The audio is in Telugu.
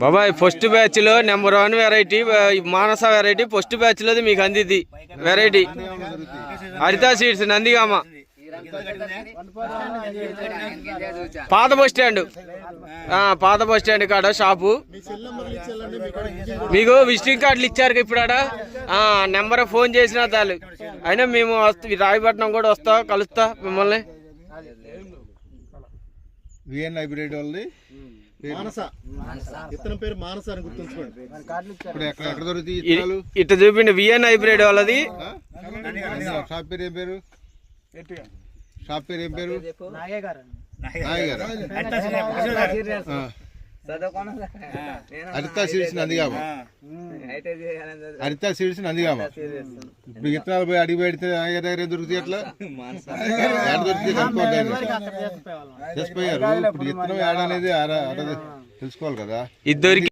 బాబాయ్ ఫస్ట్ బ్యాచ్ లో నెంబర్ 1 వెరైటీ మానస వెరైటీ ఫస్ట్ బ్యాచ్ లోది మీకు అందిది వెరైటీ హరిత సీడ్స్ నందిగామ పాత బస్ స్టాండ్ కాడ షాపు మీకు విజిటింగ్ కార్డులు ఇచ్చారు ఇప్పుడు ఆడ నెంబర్ ఫోన్ చేసినా చాలు అయినా మేము రాయపట్నం కూడా వస్తా కలుస్తా మిమ్మల్ని విఎన్ హైబ్రిడ్ వాళ్ళది మానస విత్తనం పేరు మానస అని గుర్తుంచుకోండి. ఇప్పుడు ఎక్కడ దొరుకుతాయి ఇట్లా చూపిండి విఎన్ హైబ్రిడ్ వాళ్ళది షాప్ పేరు ఏం పేరు హరిత సీడ్స్ నందిగామ ఇప్పుడు విత్తనాలు పోయి అడిగి పెడితే దగ్గర దొరుకుతాయి అట్లా దొరుకుతాయి కనుక్కోండి. ఇప్పుడు విత్తనం ఏడనేది తెలుసుకోవాలి కదా. ఇద్దరికి